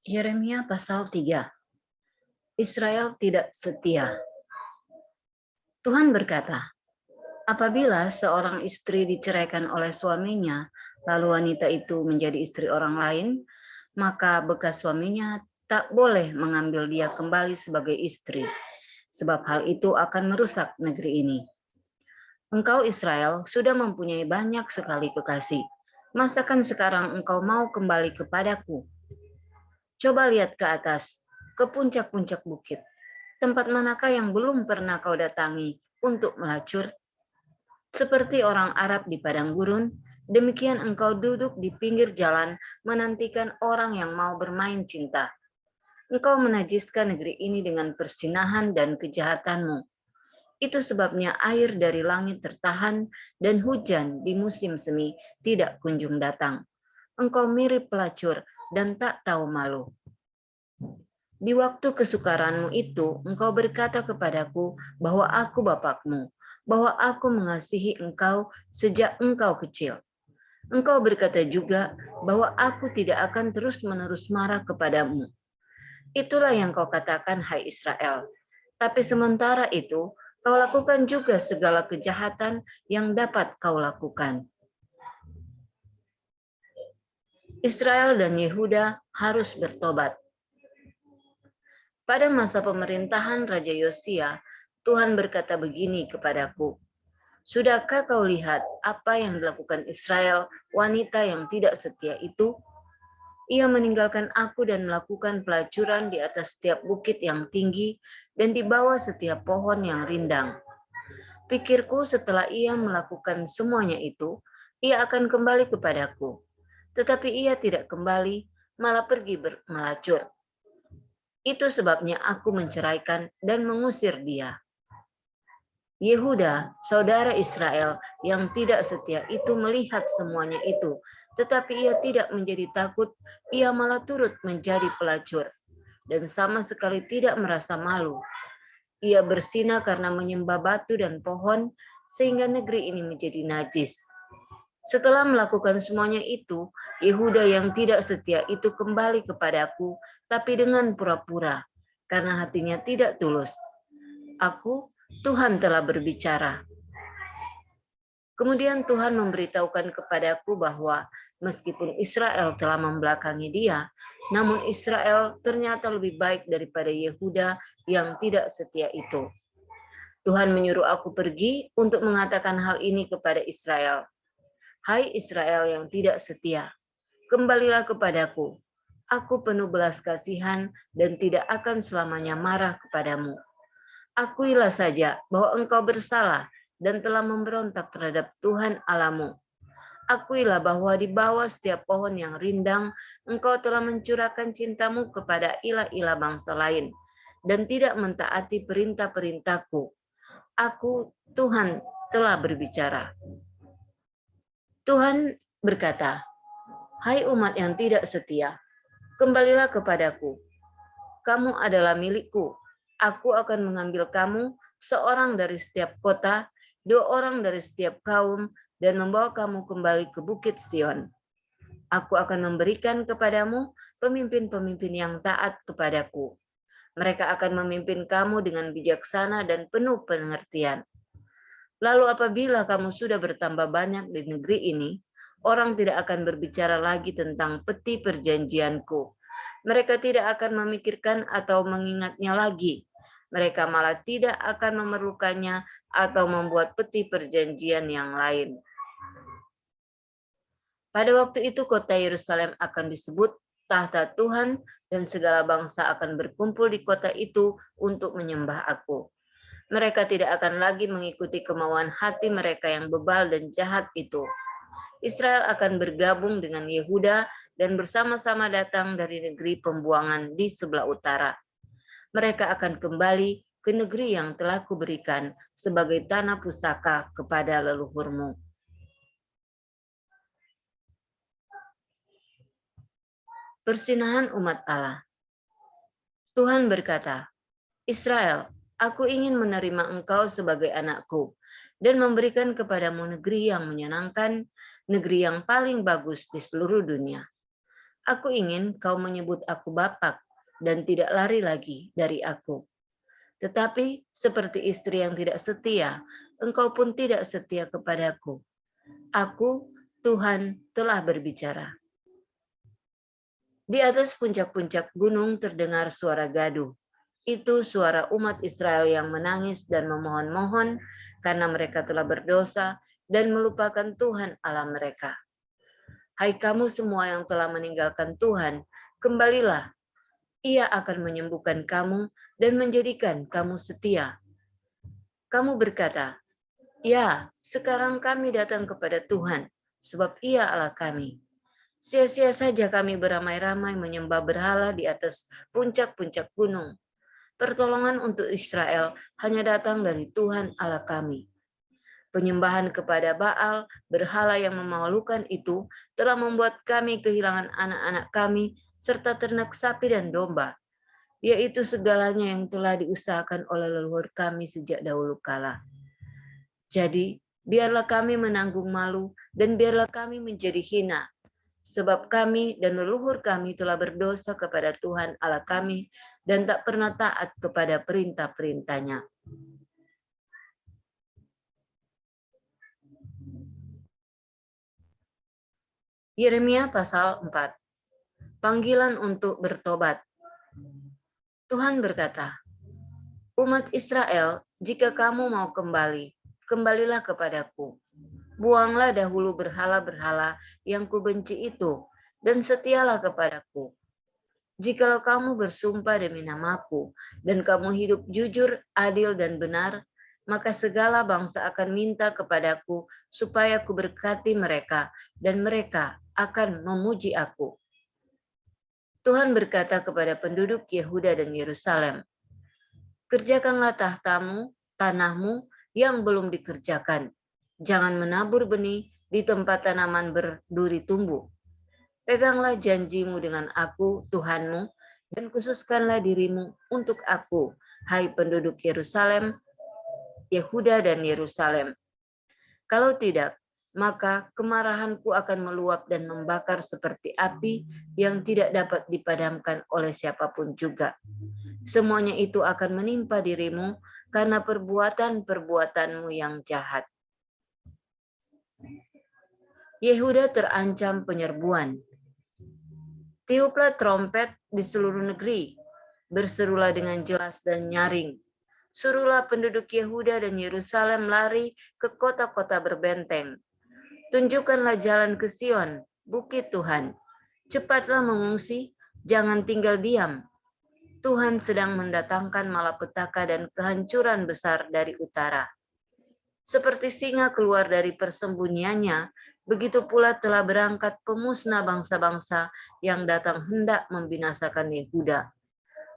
Yeremia pasal 3. Israel tidak setia. Tuhan berkata, apabila seorang istri diceraikan oleh suaminya, lalu wanita itu menjadi istri orang lain, maka bekas suaminya tak boleh mengambil dia kembali sebagai istri, sebab hal itu akan merusak negeri ini. Engkau Israel sudah mempunyai banyak sekali kekasih. Masakan sekarang engkau mau kembali kepadaku? Coba lihat ke atas, ke puncak-puncak bukit. Tempat manakah yang belum pernah kau datangi untuk melacur? Seperti orang Arab di padang gurun, demikian engkau duduk di pinggir jalan menantikan orang yang mau bermain cinta. Engkau menajiskan negeri ini dengan persinahan dan kejahatanmu. Itu sebabnya air dari langit tertahan dan hujan di musim semi tidak kunjung datang. Engkau mirip pelacur dan tak tahu malu. Di waktu kesukaranmu itu, engkau berkata kepadaku bahwa aku bapakmu, bahwa aku mengasihi engkau sejak engkau kecil. Engkau berkata juga bahwa aku tidak akan terus-menerus marah kepadamu. Itulah yang kau katakan, hai Israel. Tapi sementara itu, kau lakukan juga segala kejahatan yang dapat kau lakukan. Israel dan Yehuda harus bertobat. Pada masa pemerintahan Raja Yosia, Tuhan berkata begini kepadaku, sudahkah kau lihat apa yang dilakukan Israel, wanita yang tidak setia itu? Ia meninggalkan aku dan melakukan pelacuran di atas setiap bukit yang tinggi dan di bawah setiap pohon yang rindang. Pikirku setelah ia melakukan semuanya itu, ia akan kembali kepadaku. Tetapi ia tidak kembali, malah pergi melacur. Itu sebabnya aku menceraikan dan mengusir dia. Yehuda, saudara Israel yang tidak setia itu melihat semuanya itu, tetapi ia tidak menjadi takut, ia malah turut menjadi pelacur, dan sama sekali tidak merasa malu. Ia bersinah karena menyembah batu dan pohon, sehingga negeri ini menjadi najis. Setelah melakukan semuanya itu, Yehuda yang tidak setia itu kembali kepadaku, tapi dengan pura-pura, karena hatinya tidak tulus. Aku, Tuhan telah berbicara. Kemudian Tuhan memberitahukan kepadaku bahwa meskipun Israel telah membelakangi dia, namun Israel ternyata lebih baik daripada Yehuda yang tidak setia itu. Tuhan menyuruh aku pergi untuk mengatakan hal ini kepada Israel. Hai Israel yang tidak setia, kembalilah kepadaku. Aku penuh belas kasihan dan tidak akan selamanya marah kepadamu. Akuilah saja bahwa engkau bersalah dan telah memberontak terhadap Tuhan Allahmu. Akuilah bahwa di bawah setiap pohon yang rindang, engkau telah mencurahkan cintamu kepada ilah-ilah bangsa lain dan tidak mentaati perintah-perintahku. Aku, Tuhan, telah berbicara. Tuhan berkata, hai umat yang tidak setia, kembalilah kepadaku. Kamu adalah milikku. Aku akan mengambil kamu, seorang dari setiap kota, 2 orang dari setiap kaum, dan membawa kamu kembali ke Bukit Sion. Aku akan memberikan kepadamu pemimpin-pemimpin yang taat kepadaku. Mereka akan memimpin kamu dengan bijaksana dan penuh pengertian. Lalu apabila kamu sudah bertambah banyak di negeri ini, orang tidak akan berbicara lagi tentang peti perjanjianku. Mereka tidak akan memikirkan atau mengingatnya lagi. Mereka malah tidak akan memerlukannya atau membuat peti perjanjian yang lain. Pada waktu itu kota Yerusalem akan disebut tahta Tuhan dan segala bangsa akan berkumpul di kota itu untuk menyembah aku. Mereka tidak akan lagi mengikuti kemauan hati mereka yang bebal dan jahat itu. Israel akan bergabung dengan Yehuda dan bersama-sama datang dari negeri pembuangan di sebelah utara. Mereka akan kembali ke negeri yang telah kuberikan sebagai tanah pusaka kepada leluhurmu. Persinahan umat Allah. Tuhan berkata, Israel, aku ingin menerima engkau sebagai anakku dan memberikan kepadamu negeri yang menyenangkan, negeri yang paling bagus di seluruh dunia. Aku ingin kau menyebut aku Bapak dan tidak lari lagi dari aku. Tetapi seperti istri yang tidak setia, engkau pun tidak setia kepadaku. Aku, Tuhan, telah berbicara. Di atas puncak-puncak gunung terdengar suara gaduh. Itu suara umat Israel yang menangis dan memohon-mohon karena mereka telah berdosa dan melupakan Tuhan Allah mereka. Hai kamu semua yang telah meninggalkan Tuhan, kembalilah. Ia akan menyembuhkan kamu dan menjadikan kamu setia. Kamu berkata, ya, sekarang kami datang kepada Tuhan, sebab Ia Allah kami. Sia-sia saja kami beramai-ramai menyembah berhala di atas puncak-puncak gunung. Pertolongan untuk Israel hanya datang dari Tuhan Allah kami. Penyembahan kepada Baal, berhala yang memalukan itu, telah membuat kami kehilangan anak-anak kami, serta ternak sapi dan domba, yaitu segalanya yang telah diusahakan oleh leluhur kami sejak dahulu kala. Jadi, biarlah kami menanggung malu, dan biarlah kami menjadi hina, sebab kami dan leluhur kami telah berdosa kepada Tuhan Allah kami, dan tak pernah taat kepada perintah-perintahnya. Yeremia pasal 4. Panggilan untuk bertobat. Tuhan berkata, umat Israel, jika kamu mau kembali, kembalilah kepadaku. Buanglah dahulu berhala-berhala yang kubenci itu, dan setialah kepadaku. Jikalau kamu bersumpah demi namaku, dan kamu hidup jujur, adil, dan benar, maka segala bangsa akan minta kepadaku supaya aku berkati mereka, dan mereka akan memuji aku. Tuhan berkata kepada penduduk Yehuda dan Yerusalem, kerjakanlah tahtamu, tanahmu yang belum dikerjakan. Jangan menabur benih di tempat tanaman berduri tumbuh. Peganglah janjimu dengan aku, Tuhanmu, dan khususkanlah dirimu untuk aku, hai penduduk Yerusalem, Yehuda dan Yerusalem. Kalau tidak, maka kemarahanku akan meluap dan membakar seperti api yang tidak dapat dipadamkan oleh siapapun juga. Semuanya itu akan menimpa dirimu karena perbuatan-perbuatanmu yang jahat. Yehuda terancam penyerbuan. Tiuplah trompet di seluruh negeri, berserulah dengan jelas dan nyaring. Suruhlah penduduk Yehuda dan Yerusalem lari ke kota-kota berbenteng. Tunjukkanlah jalan ke Sion, bukit Tuhan. Cepatlah mengungsi, jangan tinggal diam. Tuhan sedang mendatangkan malapetaka dan kehancuran besar dari utara. Seperti singa keluar dari persembunyiannya, begitu pula telah berangkat pemusnah bangsa-bangsa yang datang hendak membinasakan Yehuda.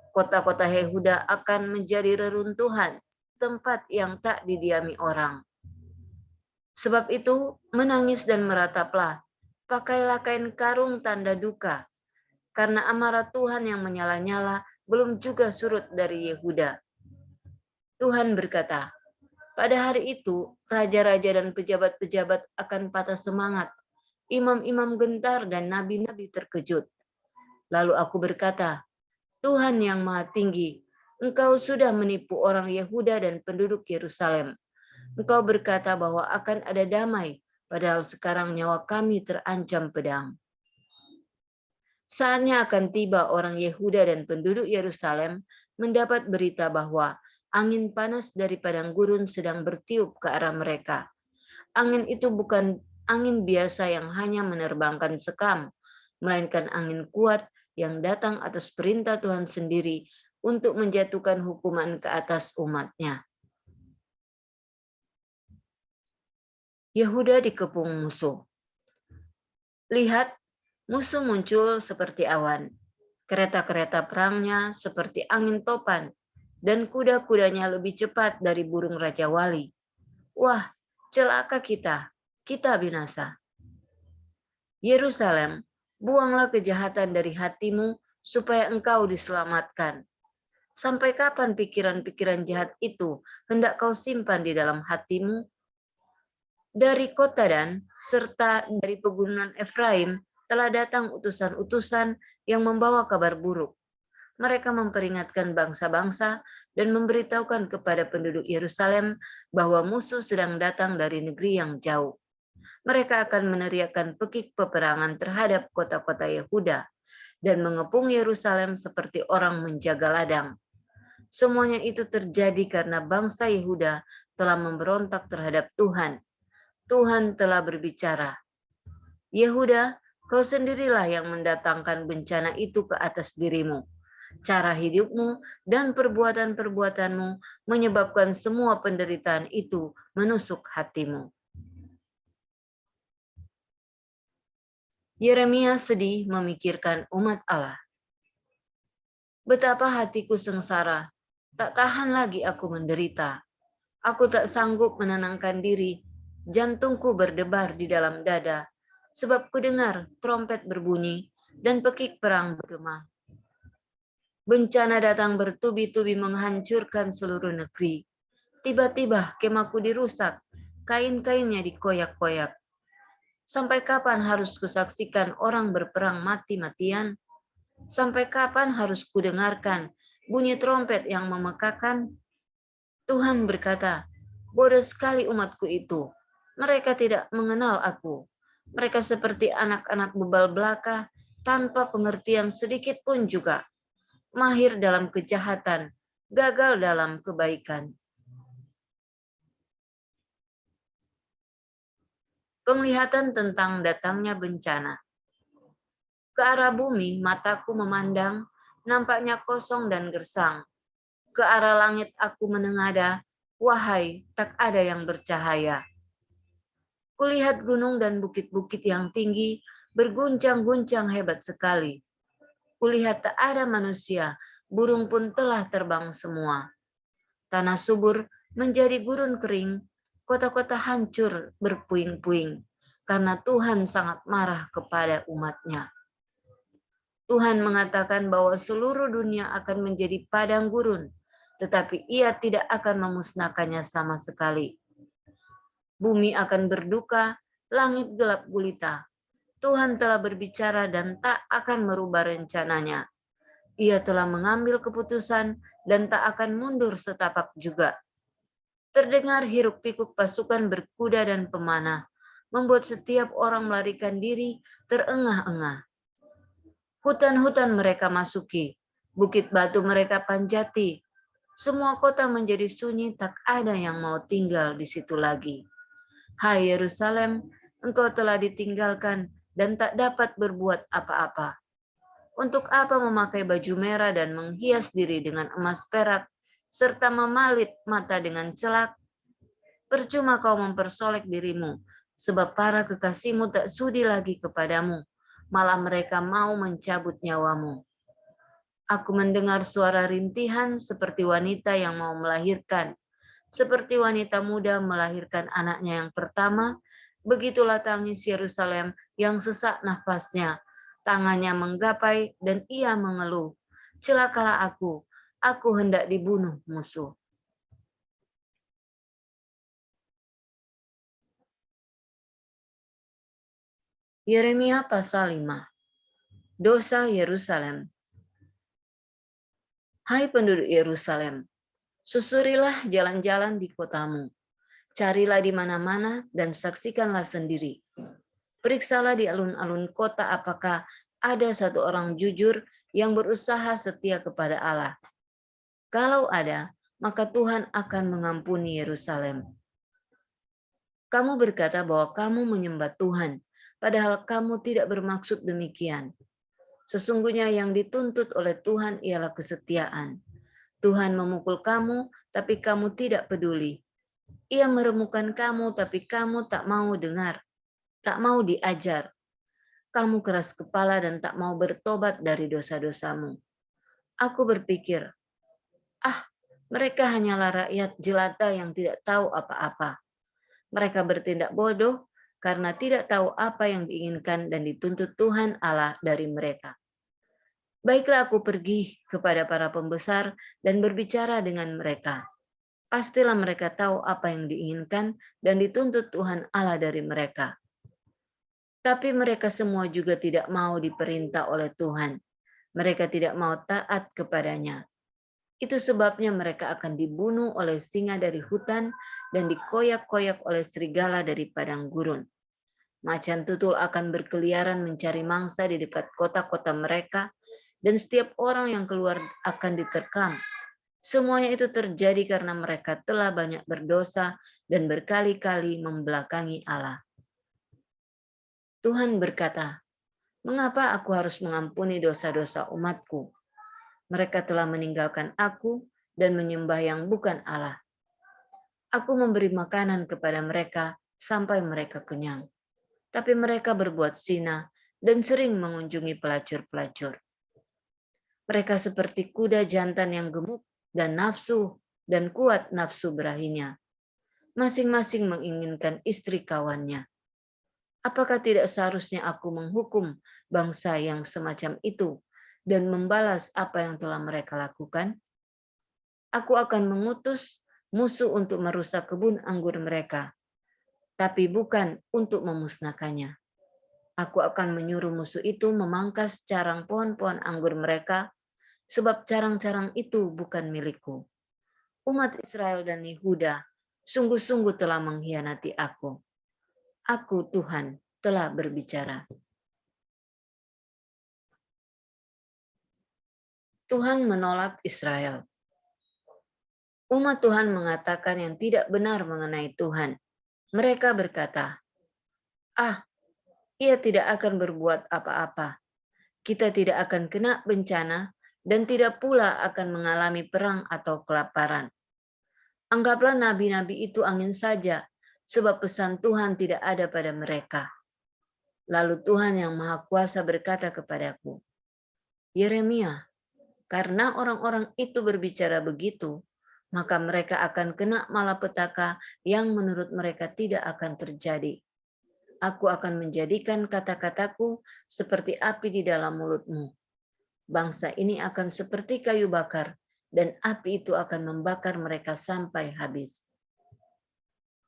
Kota-kota Yehuda akan menjadi reruntuhan, tempat yang tak didiami orang. Sebab itu, menangis dan merataplah, pakailah kain karung tanda duka, karena amarah Tuhan yang menyala-nyala belum juga surut dari Yehuda. Tuhan berkata, pada hari itu, raja-raja dan pejabat-pejabat akan patah semangat, imam-imam gentar dan nabi-nabi terkejut. Lalu aku berkata, Tuhan yang Maha Tinggi, Engkau sudah menipu orang Yehuda dan penduduk Yerusalem. Engkau berkata bahwa akan ada damai, padahal sekarang nyawa kami terancam pedang. Saatnya akan tiba orang Yehuda dan penduduk Yerusalem mendapat berita bahwa angin panas dari padang gurun sedang bertiup ke arah mereka. Angin itu bukan angin biasa yang hanya menerbangkan sekam, melainkan angin kuat yang datang atas perintah Tuhan sendiri untuk menjatuhkan hukuman ke atas umatnya. Yehuda dikepung musuh. Lihat, musuh muncul seperti awan. Kereta-kereta perangnya seperti angin topan, dan kuda-kudanya lebih cepat dari burung Raja Wali. Wah, celaka kita binasa. Yerusalem, buanglah kejahatan dari hatimu supaya engkau diselamatkan. Sampai kapan pikiran-pikiran jahat itu hendak kau simpan di dalam hatimu? Dari kota Dan serta dari pegunungan Efraim telah datang utusan-utusan yang membawa kabar buruk. Mereka memperingatkan bangsa-bangsa dan memberitahukan kepada penduduk Yerusalem bahwa musuh sedang datang dari negeri yang jauh. Mereka akan meneriakkan pekik peperangan terhadap kota-kota Yehuda dan mengepung Yerusalem seperti orang menjaga ladang. Semuanya itu terjadi karena bangsa Yehuda telah memberontak terhadap Tuhan. Tuhan telah berbicara. Yehuda, kau sendirilah yang mendatangkan bencana itu ke atas dirimu. Cara hidupmu dan perbuatan-perbuatanmu menyebabkan semua penderitaan itu menusuk hatimu. Yeremia sedih memikirkan umat Allah. Betapa hatiku sengsara, tak tahan lagi aku menderita. Aku tak sanggup menenangkan diri, jantungku berdebar di dalam dada, sebab kudengar trompet berbunyi dan pekik perang bergema. Bencana datang bertubi-tubi menghancurkan seluruh negeri. Tiba-tiba kemahku dirusak, kain-kainnya dikoyak-koyak. Sampai kapan harus kusaksikan orang berperang mati-matian? Sampai kapan harus kudengarkan bunyi trompet yang memekakan? Tuhan berkata, bodoh sekali umatku itu. Mereka tidak mengenal aku. Mereka seperti anak-anak bebal belaka tanpa pengertian sedikit pun juga. Mahir dalam kejahatan, gagal dalam kebaikan. Penglihatan tentang datangnya bencana. Ke arah bumi mataku memandang, nampaknya kosong dan gersang. Ke arah langit aku menengada, wahai tak ada yang bercahaya. Kulihat gunung dan bukit-bukit yang tinggi berguncang-guncang hebat sekali. Kulihat tak ada manusia, burung pun telah terbang semua. Tanah subur menjadi gurun kering, kota-kota hancur berpuing-puing, karena Tuhan sangat marah kepada umatnya. Tuhan mengatakan bahwa seluruh dunia akan menjadi padang gurun, tetapi Ia tidak akan memusnahkannya sama sekali. Bumi akan berduka, langit gelap gulita. Tuhan telah berbicara dan tak akan merubah rencananya. Ia telah mengambil keputusan dan tak akan mundur setapak juga. Terdengar hiruk-pikuk pasukan berkuda dan pemanah, membuat setiap orang melarikan diri terengah-engah. Hutan-hutan mereka masuki, bukit batu mereka panjati. Semua kota menjadi sunyi, tak ada yang mau tinggal di situ lagi. Hai Yerusalem, engkau telah ditinggalkan dan tak dapat berbuat apa-apa. Untuk apa memakai baju merah dan menghias diri dengan emas perak, serta memalit mata dengan celak? Percuma kau mempersolek dirimu, sebab para kekasihmu tak sudi lagi kepadamu, malah mereka mau mencabut nyawamu. Aku mendengar suara rintihan seperti wanita yang mau melahirkan, seperti wanita muda melahirkan anaknya yang pertama, begitulah tangis Yerusalem yang sesak nafasnya. Tangannya menggapai dan ia mengeluh. Celakalah aku hendak dibunuh musuh. Yeremia pasal 5. Dosa Yerusalem. Hai penduduk Yerusalem, susurilah jalan-jalan di kotamu. Carilah di mana-mana dan saksikanlah sendiri. Periksalah di alun-alun kota apakah ada satu orang jujur yang berusaha setia kepada Allah. Kalau ada, maka Tuhan akan mengampuni Yerusalem. Kamu berkata bahwa kamu menyembah Tuhan, padahal kamu tidak bermaksud demikian. Sesungguhnya yang dituntut oleh Tuhan ialah kesetiaan. Tuhan memukul kamu, tapi kamu tidak peduli. Ia meremukan kamu, tapi kamu tak mau dengar, tak mau diajar. Kamu keras kepala dan tak mau bertobat dari dosa-dosamu. Aku berpikir, mereka hanyalah rakyat jelata yang tidak tahu apa-apa. Mereka bertindak bodoh karena tidak tahu apa yang diinginkan dan dituntut Tuhan Allah dari mereka. Baiklah aku pergi kepada para pembesar dan berbicara dengan mereka. Pastilah mereka tahu apa yang diinginkan dan dituntut Tuhan Allah dari mereka. Tapi mereka semua juga tidak mau diperintah oleh Tuhan. Mereka tidak mau taat kepadanya. Itu sebabnya mereka akan dibunuh oleh singa dari hutan dan dikoyak-koyak oleh serigala dari padang gurun. Macan tutul akan berkeliaran mencari mangsa di dekat kota-kota mereka, dan setiap orang yang keluar akan diterkam. Semuanya itu terjadi karena mereka telah banyak berdosa dan berkali-kali membelakangi Allah. Tuhan berkata, "Mengapa aku harus mengampuni dosa-dosa umatku? Mereka telah meninggalkan aku dan menyembah yang bukan Allah. Aku memberi makanan kepada mereka sampai mereka kenyang. Tapi mereka berbuat zina dan sering mengunjungi pelacur-pelacur. Mereka seperti kuda jantan yang gemuk dan nafsu dan kuat nafsu berahinya. Masing-masing menginginkan istri kawannya. Apakah tidak seharusnya aku menghukum bangsa yang semacam itu dan membalas apa yang telah mereka lakukan? Aku akan mengutus musuh untuk merusak kebun anggur mereka, tapi bukan untuk memusnahkannya. Aku akan menyuruh musuh itu memangkas carang pohon-pohon anggur mereka, sebab carang-carang itu bukan milikku. Umat Israel dan Yehuda sungguh-sungguh telah mengkhianati aku. Aku, Tuhan, telah berbicara." Tuhan menolak Israel. Umat Tuhan mengatakan yang tidak benar mengenai Tuhan. Mereka berkata, "Ah, ia tidak akan berbuat apa-apa. Kita tidak akan kena bencana dan tidak pula akan mengalami perang atau kelaparan. Anggaplah nabi-nabi itu angin saja, sebab pesan Tuhan tidak ada pada mereka." Lalu Tuhan yang Maha Kuasa berkata kepadaku, "Yeremia, karena orang-orang itu berbicara begitu, maka mereka akan kena malapetaka yang menurut mereka tidak akan terjadi. Aku akan menjadikan kata-kataku seperti api di dalam mulutmu. Bangsa ini akan seperti kayu bakar, dan api itu akan membakar mereka sampai habis."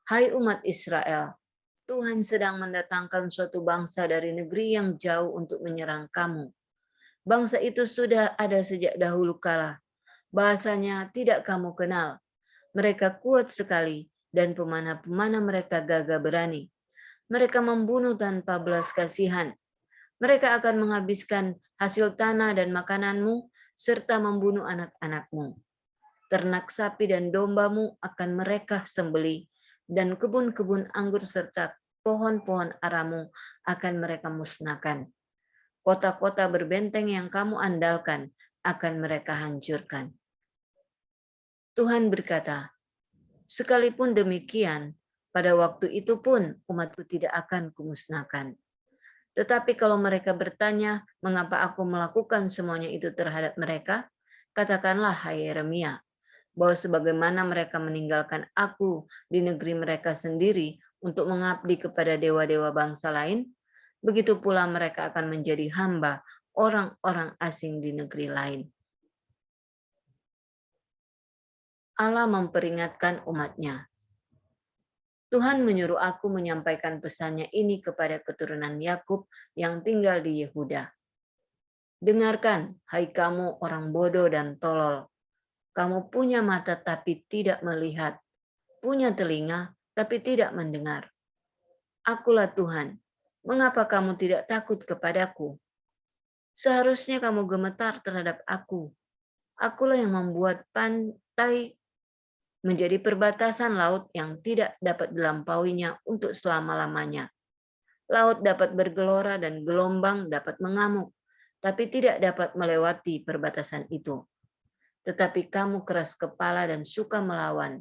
Hai umat Israel, Tuhan sedang mendatangkan suatu bangsa dari negeri yang jauh untuk menyerang kamu. Bangsa itu sudah ada sejak dahulu kala. Bahasanya tidak kamu kenal. Mereka kuat sekali, dan pemanah-pemanah mereka gagah berani. Mereka membunuh tanpa belas kasihan. Mereka akan menghabiskan hasil tanah dan makananmu, serta membunuh anak-anakmu. Ternak sapi dan dombamu akan mereka sembelih, dan kebun-kebun anggur serta pohon-pohon aramu akan mereka musnahkan. Kota-kota berbenteng yang kamu andalkan akan mereka hancurkan. Tuhan berkata, "Sekalipun demikian, pada waktu itu pun umatku tidak akan kumusnahkan. Tetapi kalau mereka bertanya, mengapa aku melakukan semuanya itu terhadap mereka? Katakanlah, hai Yeremia, bahwa sebagaimana mereka meninggalkan aku di negeri mereka sendiri untuk mengabdi kepada dewa-dewa bangsa lain, begitu pula mereka akan menjadi hamba orang-orang asing di negeri lain." Allah memperingatkan umatnya. Tuhan menyuruh aku menyampaikan pesannya ini kepada keturunan Yakub yang tinggal di Yehuda. "Dengarkan, hai kamu orang bodoh dan tolol. Kamu punya mata tapi tidak melihat, punya telinga tapi tidak mendengar. Akulah Tuhan. Mengapa kamu tidak takut kepadaku? Seharusnya kamu gemetar terhadap aku. Akulah yang membuat pantai menjadi perbatasan laut yang tidak dapat dilampauinya untuk selama-lamanya. Laut dapat bergelora dan gelombang dapat mengamuk, tapi tidak dapat melewati perbatasan itu. Tetapi kamu keras kepala dan suka melawan.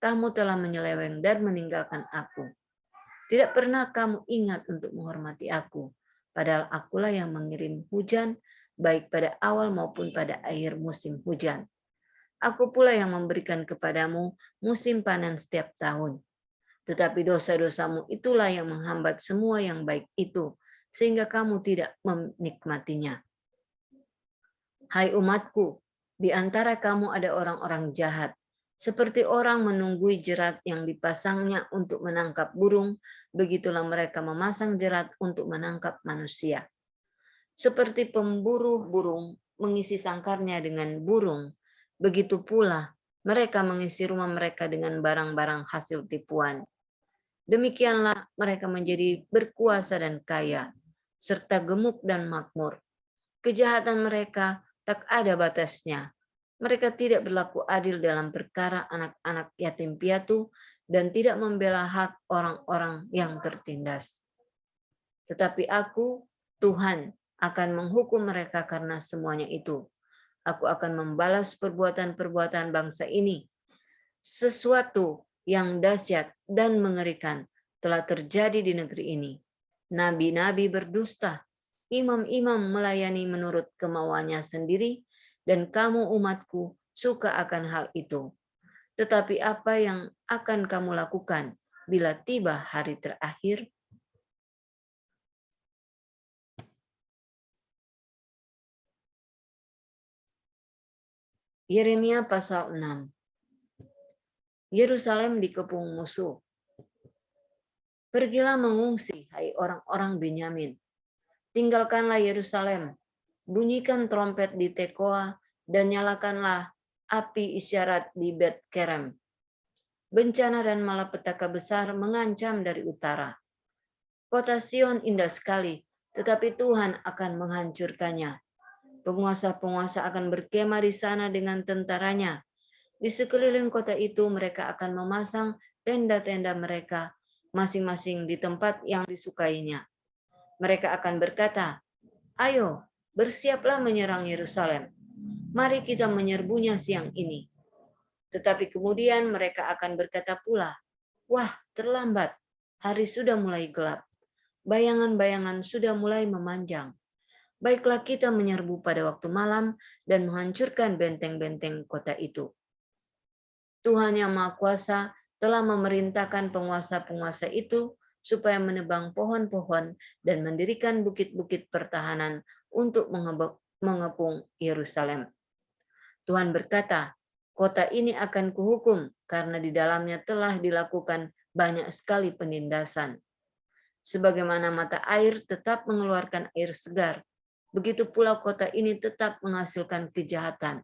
Kamu telah menyeleweng dan meninggalkan aku. Tidak pernah kamu ingat untuk menghormati aku, padahal akulah yang mengirim hujan, baik pada awal maupun pada akhir musim hujan. Aku pula yang memberikan kepadamu musim panen setiap tahun. Tetapi dosa-dosamu itulah yang menghambat semua yang baik itu, sehingga kamu tidak menikmatinya. Hai umatku, di antara kamu ada orang-orang jahat, seperti orang menunggui jerat yang dipasangnya untuk menangkap burung begitulah mereka memasang jerat untuk menangkap manusia. Seperti pemburu burung mengisi sangkarnya dengan burung, begitu pula mereka mengisi rumah mereka dengan barang-barang hasil tipuan. Demikianlah mereka menjadi berkuasa dan kaya, serta gemuk dan makmur. Kejahatan mereka tak ada batasnya. Mereka tidak berlaku adil dalam perkara anak-anak yatim piatu dan tidak membela hak orang-orang yang tertindas. Tetapi aku, Tuhan, akan menghukum mereka karena semuanya itu. Aku akan membalas perbuatan-perbuatan bangsa ini. Sesuatu yang dahsyat dan mengerikan telah terjadi di negeri ini. Nabi-nabi berdusta, imam-imam melayani menurut kemauannya sendiri, dan kamu umatku suka akan hal itu. Tetapi apa yang akan kamu lakukan bila tiba hari terakhir? Yeremia pasal 6. Yerusalem dikepung musuh. Pergilah mengungsi, hai orang-orang Benyamin. Tinggalkanlah Yerusalem, bunyikan trompet di Tekoa, dan nyalakanlah api isyarat di Bet-Kerem. Bencana dan malapetaka besar mengancam dari utara. Kota Sion indah sekali, tetapi Tuhan akan menghancurkannya. Penguasa-penguasa akan berkemah di sana dengan tentaranya. Di sekeliling kota itu mereka akan memasang tenda-tenda mereka masing-masing di tempat yang disukainya. Mereka akan berkata, "Ayo, bersiaplah menyerang Yerusalem. Mari kita menyerbunya siang ini." Tetapi kemudian mereka akan berkata pula, "Wah, terlambat. Hari sudah mulai gelap. Bayangan-bayangan sudah mulai memanjang. Baiklah kita menyerbu pada waktu malam dan menghancurkan benteng-benteng kota itu." Tuhan yang Maha Kuasa telah memerintahkan penguasa-penguasa itu supaya menebang pohon-pohon dan mendirikan bukit-bukit pertahanan untuk mengepung Yerusalem. Tuhan berkata, kota ini akan kuhukum karena di dalamnya telah dilakukan banyak sekali penindasan. Sebagaimana mata air tetap mengeluarkan air segar, begitu pula kota ini tetap menghasilkan kejahatan.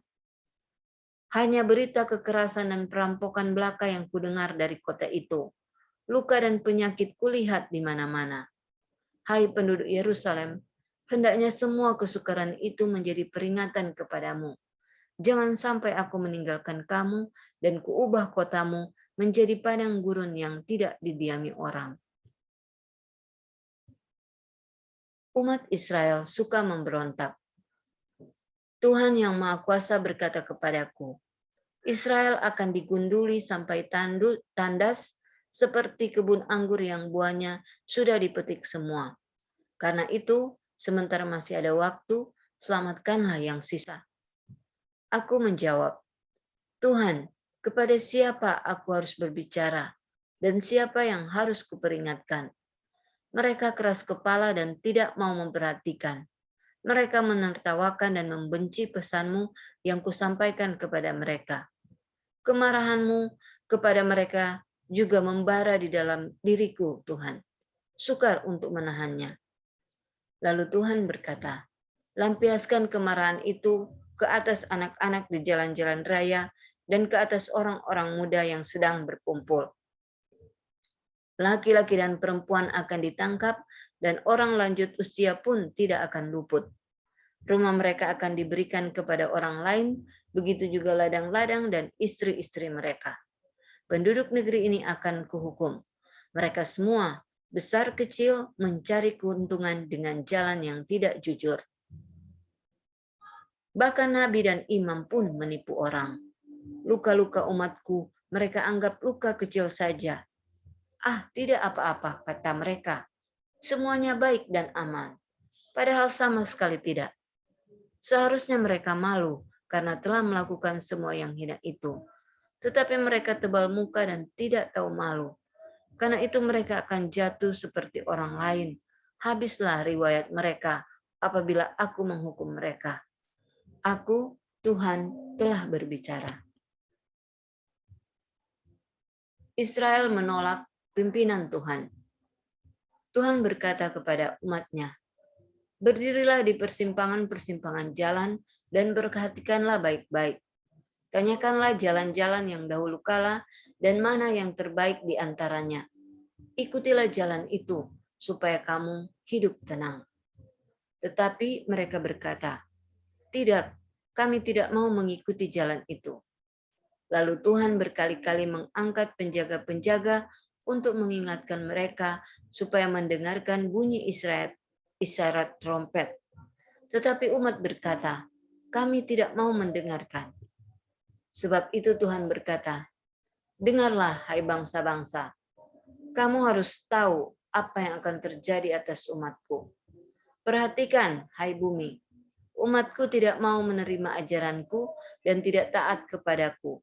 Hanya berita kekerasan dan perampokan belaka yang kudengar dari kota itu. Luka dan penyakit kulihat di mana-mana. Hai penduduk Yerusalem, hendaknya semua kesukaran itu menjadi peringatan kepadamu. Jangan sampai aku meninggalkan kamu dan kuubah kotamu menjadi padang gurun yang tidak didiami orang. Umat Israel suka memberontak. Tuhan yang Maha Kuasa berkata kepadaku, Israel akan digunduli sampai tandas seperti kebun anggur yang buahnya sudah dipetik semua. Karena itu, sementara masih ada waktu, selamatkanlah yang sisa. Aku menjawab, Tuhan, kepada siapa aku harus berbicara dan siapa yang harus kuperingatkan? Mereka keras kepala dan tidak mau memperhatikan. Mereka menertawakan dan membenci pesanmu yang kusampaikan kepada mereka. Kemarahanmu kepada mereka juga membara di dalam diriku, Tuhan. Sukar untuk menahannya. Lalu Tuhan berkata, lampiaskan kemarahan itu ke atas anak-anak di jalan-jalan raya dan ke atas orang-orang muda yang sedang berkumpul. Laki-laki dan perempuan akan ditangkap dan orang lanjut usia pun tidak akan luput. Rumah mereka akan diberikan kepada orang lain, begitu juga ladang-ladang dan istri-istri mereka. Penduduk negeri ini akan kuhukum. Mereka semua, besar kecil, mencari keuntungan dengan jalan yang tidak jujur. Bahkan nabi dan imam pun menipu orang. Luka-luka umatku mereka anggap luka kecil saja. Ah, tidak apa-apa, kata mereka. Semuanya baik dan aman. Padahal sama sekali tidak. Seharusnya mereka malu karena telah melakukan semua yang hina itu. Tetapi mereka tebal muka dan tidak tahu malu. Karena itu mereka akan jatuh seperti orang lain. Habislah riwayat mereka apabila aku menghukum mereka. Aku, Tuhan, telah berbicara. Israel menolak pimpinan Tuhan. Tuhan berkata kepada umat-Nya, berdirilah di persimpangan-persimpangan jalan dan perhatikanlah baik-baik. Tanyakanlah jalan-jalan yang dahulu kala dan mana yang terbaik di antaranya. Ikutilah jalan itu supaya kamu hidup tenang. Tetapi mereka berkata, tidak, kami tidak mau mengikuti jalan itu. Lalu Tuhan berkali-kali mengangkat penjaga-penjaga untuk mengingatkan mereka supaya mendengarkan bunyi isyarat trompet. Tetapi umat berkata, kami tidak mau mendengarkan. Sebab itu Tuhan berkata, dengarlah hai bangsa-bangsa, kamu harus tahu apa yang akan terjadi atas umatku. Perhatikan hai bumi, umatku tidak mau menerima ajaranku dan tidak taat kepadaku.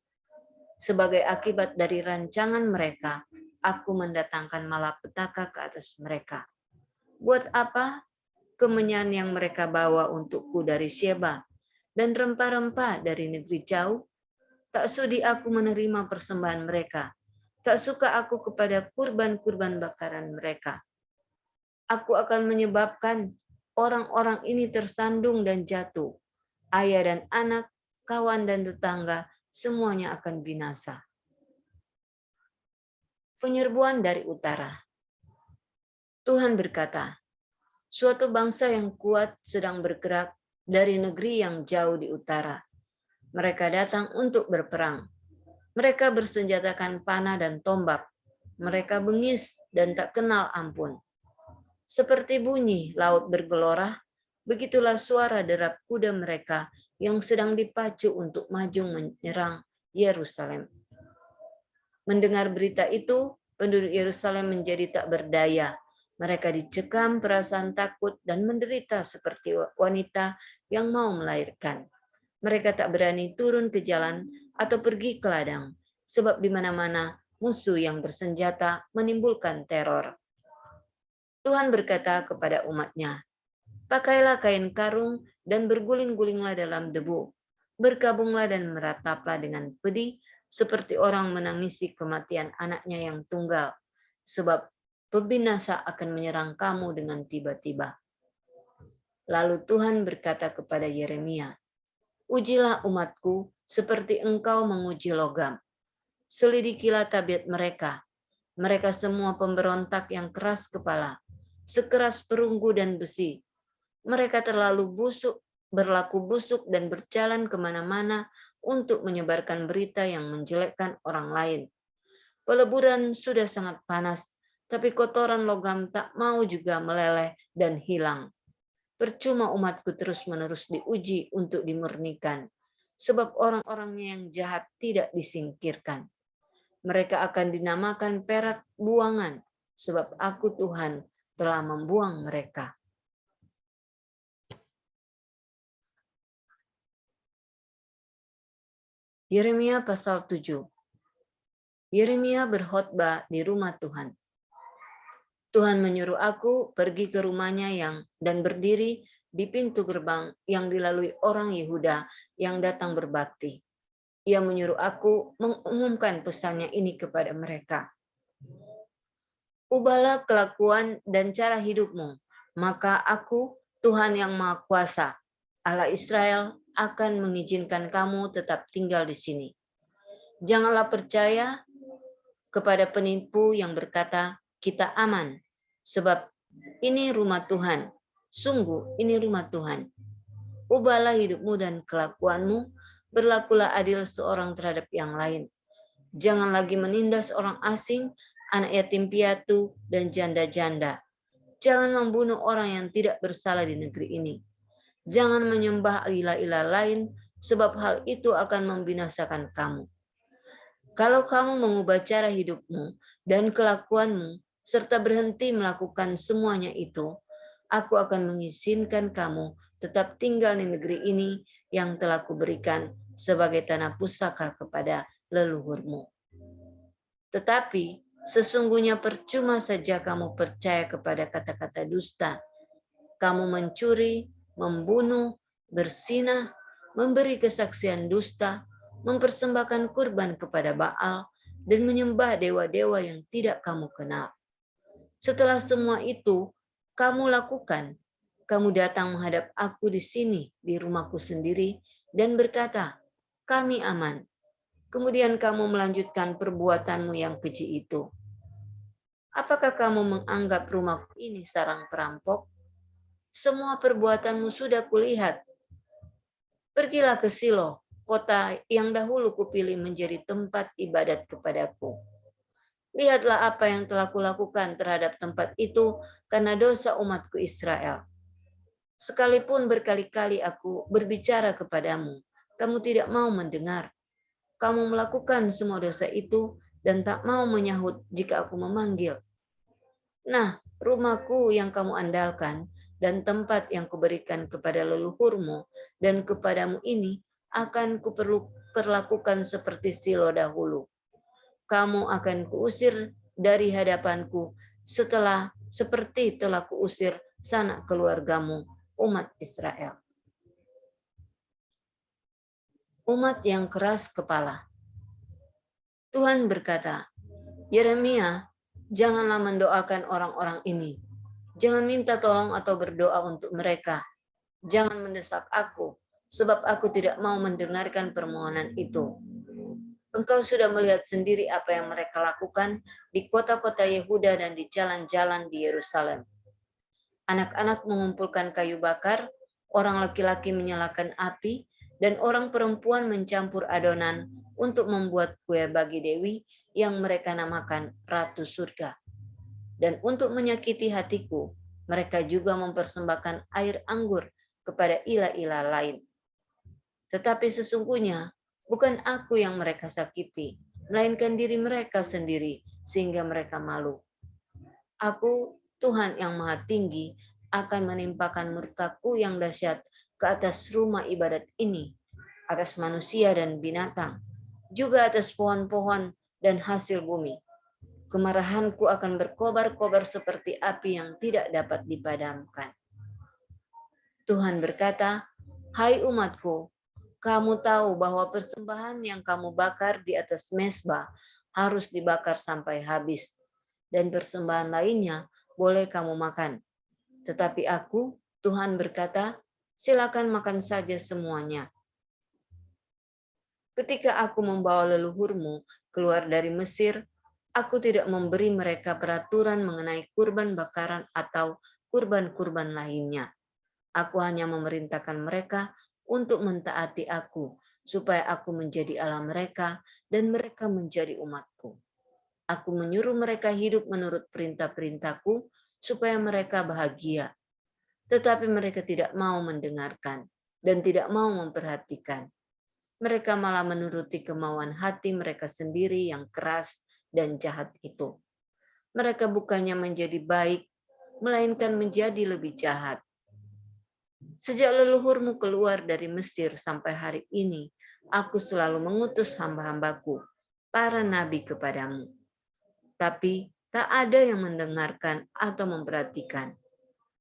Sebagai akibat dari rancangan mereka, aku mendatangkan malapetaka ke atas mereka. Buat apa kemenyan yang mereka bawa untukku dari Sheba dan rempah-rempah dari negeri jauh? Tak sudi aku menerima persembahan mereka. Tak suka aku kepada kurban-kurban bakaran mereka. Aku akan menyebabkan orang-orang ini tersandung dan jatuh. Ayah dan anak, kawan dan tetangga, semuanya akan binasa. Penyerbuan dari utara. Tuhan berkata, suatu bangsa yang kuat sedang bergerak dari negeri yang jauh di utara. Mereka datang untuk berperang. Mereka bersenjatakan panah dan tombak. Mereka bengis dan tak kenal ampun. Seperti bunyi laut bergelora, begitulah suara derap kuda mereka yang sedang dipacu untuk maju menyerang Yerusalem. Mendengar berita itu, penduduk Yerusalem menjadi tak berdaya. Mereka dicekam perasaan takut dan menderita seperti wanita yang mau melahirkan. Mereka tak berani turun ke jalan atau pergi ke ladang, sebab di mana-mana musuh yang bersenjata menimbulkan teror. Tuhan berkata kepada umat-Nya, pakailah kain karung dan berguling-gulinglah dalam debu. Berkabunglah dan merataplah dengan pedih, seperti orang menangisi kematian anaknya yang tunggal, sebab pembinasa akan menyerang kamu dengan tiba-tiba. Lalu Tuhan berkata kepada Yeremia, ujilah umatku seperti engkau menguji logam. Selidikilah tabiat mereka. Mereka semua pemberontak yang keras kepala, sekeras perunggu dan besi. Mereka terlalu berlaku busuk dan berjalan kemana-mana untuk menyebarkan berita yang menjelekkan orang lain. Peleburan sudah sangat panas, tapi kotoran logam tak mau juga meleleh dan hilang. Percuma umatku terus-menerus diuji untuk dimurnikan, sebab orang-orangnya yang jahat tidak disingkirkan. Mereka akan dinamakan perak buangan, sebab aku Tuhan telah membuang mereka. Yeremia pasal 7. Yeremia berkhotbah di rumah Tuhan. Tuhan menyuruh aku pergi ke rumahnya dan berdiri di pintu gerbang yang dilalui orang Yehuda yang datang berbakti. Ia menyuruh aku mengumumkan pesannya ini kepada mereka. Ubahlah kelakuan dan cara hidupmu, maka aku, Tuhan yang Maha Kuasa, Allah Israel, akan mengizinkan kamu tetap tinggal di sini. Janganlah percaya kepada penipu yang berkata, kita aman, sebab ini rumah Tuhan. Sungguh ini rumah Tuhan. Ubahlah hidupmu dan kelakuanmu, berlakulah adil seorang terhadap yang lain. Jangan lagi menindas orang asing, anak yatim piatu, dan janda-janda. Jangan membunuh orang yang tidak bersalah di negeri ini. Jangan menyembah ilah-ilah lain, sebab hal itu akan membinasakan kamu. Kalau kamu mengubah cara hidupmu dan kelakuanmu, serta berhenti melakukan semuanya itu, aku akan mengizinkan kamu tetap tinggal di negeri ini yang telah kuberikan sebagai tanah pusaka kepada leluhurmu. Tetapi sesungguhnya percuma saja kamu percaya kepada kata-kata dusta. Kamu mencuri, membunuh, berzinah, memberi kesaksian dusta, mempersembahkan kurban kepada Baal, dan menyembah dewa-dewa yang tidak kamu kenal. Setelah semua itu kamu lakukan, kamu datang menghadap aku di sini, di rumahku sendiri, dan berkata, kami aman. Kemudian kamu melanjutkan perbuatanmu yang keji itu. Apakah kamu menganggap rumahku ini sarang perampok? Semua perbuatanmu sudah kulihat. Pergilah ke Silo, kota yang dahulu kupilih menjadi tempat ibadat kepadaku. Lihatlah apa yang telah kulakukan terhadap tempat itu karena dosa umatku Israel. Sekalipun berkali-kali aku berbicara kepadamu, kamu tidak mau mendengar. Kamu melakukan semua dosa itu dan tak mau menyahut jika aku memanggil. Nah, rumahku yang kamu andalkan dan tempat yang kuberikan kepada leluhurmu dan kepadamu ini akan kuperlakukan seperti Silo dahulu. Kamu akan kuusir dari hadapanku seperti telah kuusir sanak keluargamu, umat Israel. Umat yang keras kepala. Tuhan berkata, Yeremia, janganlah mendoakan orang-orang ini. Jangan minta tolong atau berdoa untuk mereka. Jangan mendesak aku, sebab aku tidak mau mendengarkan permohonan itu. Engkau sudah melihat sendiri apa yang mereka lakukan di kota-kota Yehuda dan di jalan-jalan di Yerusalem. Anak-anak mengumpulkan kayu bakar, orang laki-laki menyalakan api, dan orang perempuan mencampur adonan untuk membuat kue bagi Dewi yang mereka namakan Ratu Surga. Dan untuk menyakiti hatiku, mereka juga mempersembahkan air anggur kepada ilah-ilah lain. Tetapi sesungguhnya bukan aku yang mereka sakiti, melainkan diri mereka sendiri, sehingga mereka malu. Aku, Tuhan yang Maha Tinggi, akan menimpakan murkaku yang dahsyat ke atas rumah ibadat ini, atas manusia dan binatang, juga atas pohon-pohon dan hasil bumi. Kemarahanku akan berkobar-kobar seperti api yang tidak dapat dipadamkan. Tuhan berkata, hai umatku, kamu tahu bahwa persembahan yang kamu bakar di atas mezbah harus dibakar sampai habis, dan persembahan lainnya boleh kamu makan. Tetapi aku, Tuhan berkata, silakan makan saja semuanya. Ketika aku membawa leluhurmu keluar dari Mesir, aku tidak memberi mereka peraturan mengenai kurban bakaran atau kurban-kurban lainnya. Aku hanya memerintahkan mereka untuk mentaati aku, supaya aku menjadi Allah mereka dan mereka menjadi umatku. Aku menyuruh mereka hidup menurut perintah-perintahku, supaya mereka bahagia. Tetapi mereka tidak mau mendengarkan dan tidak mau memperhatikan. Mereka malah menuruti kemauan hati mereka sendiri yang keras dan jahat itu. Mereka bukannya menjadi baik, melainkan menjadi lebih jahat. Sejak leluhurmu keluar dari Mesir sampai hari ini, aku selalu mengutus hamba-hambaku, para nabi kepadamu. Tapi tak ada yang mendengarkan atau memperhatikan.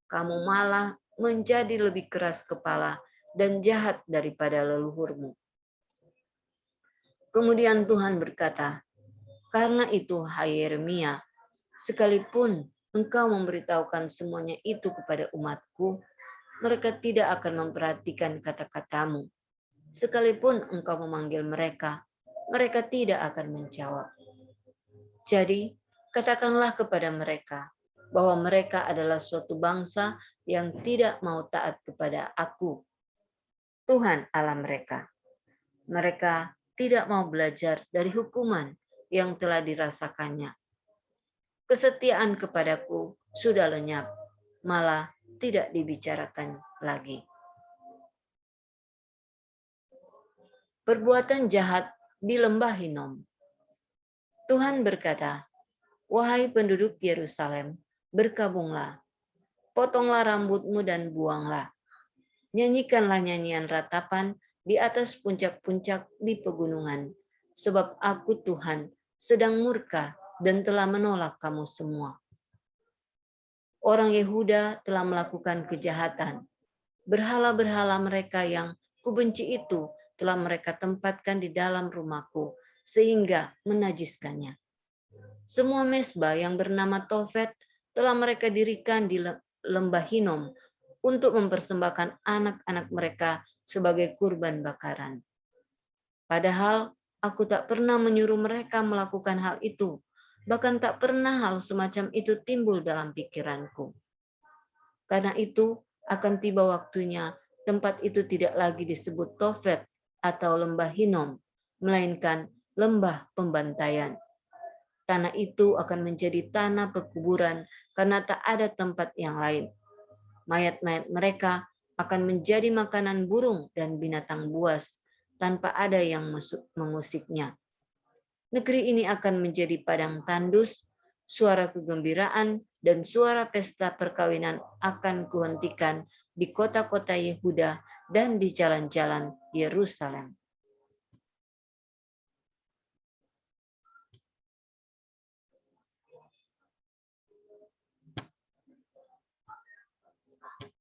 Kamu malah menjadi lebih keras kepala dan jahat daripada leluhurmu. Kemudian Tuhan berkata, karena itu hai Yeremia, sekalipun engkau memberitahukan semuanya itu kepada umatku, mereka tidak akan memperhatikan kata-katamu. Sekalipun engkau memanggil mereka, mereka tidak akan menjawab. Jadi, katakanlah kepada mereka bahwa mereka adalah suatu bangsa yang tidak mau taat kepada aku, Tuhan Allah mereka. Mereka tidak mau belajar dari hukuman yang telah dirasakannya. Kesetiaan kepadaku sudah lenyap, malah tidak dibicarakan lagi. Perbuatan jahat di lembah Hinom. Tuhan berkata, wahai penduduk Yerusalem, berkabunglah, potonglah rambutmu dan buanglah. Nyanyikanlah nyanyian ratapan di atas puncak-puncak di pegunungan, sebab aku Tuhan sedang murka dan telah menolak kamu semua. Orang Yehuda telah melakukan kejahatan. Berhala-berhala mereka yang kubenci itu telah mereka tempatkan di dalam rumahku, sehingga menajiskannya. Semua mezbah yang bernama Tofet telah mereka dirikan di lembah Hinom untuk mempersembahkan anak-anak mereka sebagai kurban bakaran. Padahal aku tak pernah menyuruh mereka melakukan hal itu, bahkan tak pernah hal semacam itu timbul dalam pikiranku. Karena itu akan tiba waktunya tempat itu tidak lagi disebut Tofet atau lembah Hinom, melainkan lembah pembantaian. Tanah itu akan menjadi tanah pekuburan karena tak ada tempat yang lain. Mayat-mayat mereka akan menjadi makanan burung dan binatang buas tanpa ada yang mengusiknya. Negeri ini akan menjadi padang tandus, suara kegembiraan dan suara pesta perkawinan akan kuhentikan di kota-kota Yehuda dan di jalan-jalan Yerusalem.